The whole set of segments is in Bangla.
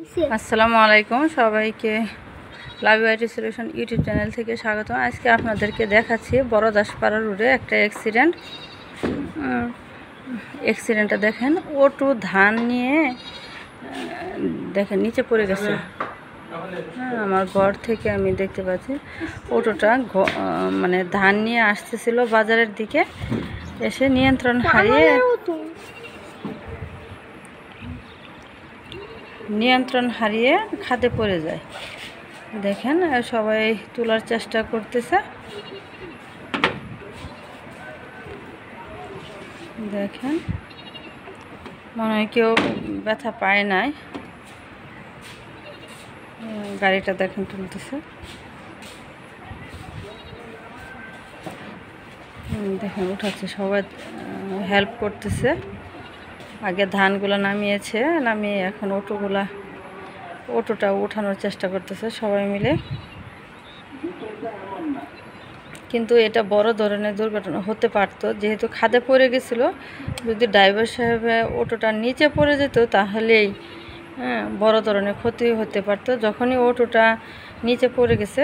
আসসালামু আলাইকুম সবাইকে লাভ আইটি সলিউশন ইউটিউব চ্যানেল থেকে স্বাগত। আজকে আপনাদেরকে দেখাচ্ছি বড়দাসপাড়া রোডে একটা অ্যাক্সিডেন্টটা দেখেন। ওটু ধান নিয়ে দেখেন নিচে পড়ে গেছে। আমার ঘর থেকে আমি দেখতে পাচ্ছি অটোটা মানে ধান নিয়ে আসতেছিল বাজারের দিকে, এসে নিয়ন্ত্রণ হারিয়ে খাদে পড়ে যায়। দেখেন সবাই তোলার চেষ্টা করতেছে। দেখেন মনে হয় কেউ ব্যথা পায় নাই। গাড়িটা দেখেন তুলতেছে। দেখেন উঠাচ্ছে, সবাই হেল্প করতেছে। আগে ধানগুলো নামিয়েছে, নামিয়ে এখন অটোটা উঠানোর চেষ্টা করতেছে সবাই মিলে। কিন্তু এটা বড় ধরনের দুর্ঘটনা হতে পারতো, যেহেতু খাদে পড়ে গেছিলো। যদি ড্রাইভার সাহেব অটোটা নিচে পড়ে যেত তাহলেই বড় ধরনের ক্ষতি হতে পারতো। যখনই অটোটা নিচে পড়ে গেছে,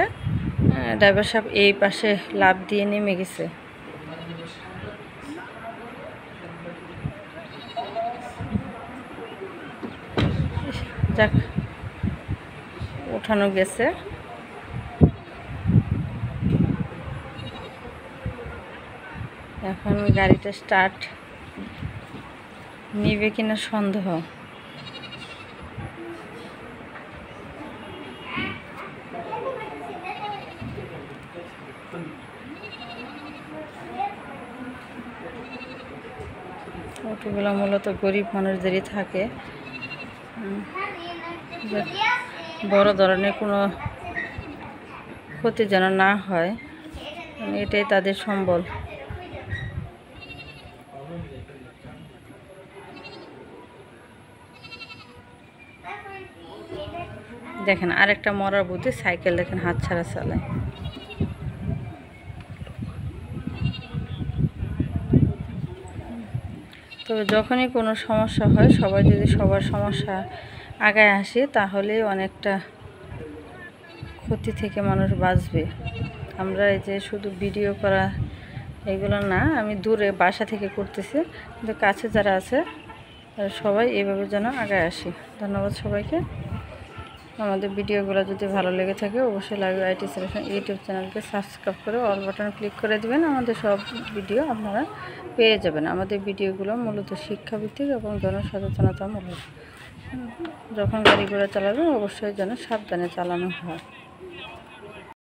ড্রাইভার সাহেব এই পাশে লাফ দিয়ে নেমে গেছে। যাক, উঠানো গেছে। এখন গাড়িটা স্টার্ট নিবে কিনা সন্দেহ। অটোগুলো মূলত গরিব মানুষদেরই থাকে। বড় ধরনের কোনো ক্ষতি যেন না হয়, এটাই তাদের সম্বল। দেখেন আরেকটা মরার বুদ্ধি, সাইকেল দেখেন হাত ছাড়া চালায়। তবে যখনই কোনো সমস্যা হয়, সবাই যদি সবার সমস্যা আগায় আসে তাহলে অনেকটা ক্ষতি থেকে মানুষ বাঁচবে। আমরা এই যে শুধু ভিডিও করা এগুলো না, আমি দূরে বাসা থেকে করতেছি, কিন্তু কাছে যারা আছে তারা সবাই এইভাবে যেন আগায় আসি। ধন্যবাদ সবাইকে। আমাদের ভিডিওগুলো যদি ভালো লেগে থাকে অবশ্যই লাইভ আইটি সলিউশন ইউটিউব চ্যানেলকে সাবস্ক্রাইব করে অল বাটন ক্লিক করে দেবেন। আমাদের সব ভিডিও আপনারা পেয়ে যাবেন। আমাদের ভিডিওগুলো মূলত শিক্ষাভিত্তিক এবং জনসচেতনতামূলক। যখন গাড়ি ঘোড়া চালাবেন অবশ্যই যেন সাবধানে চালানো হয়।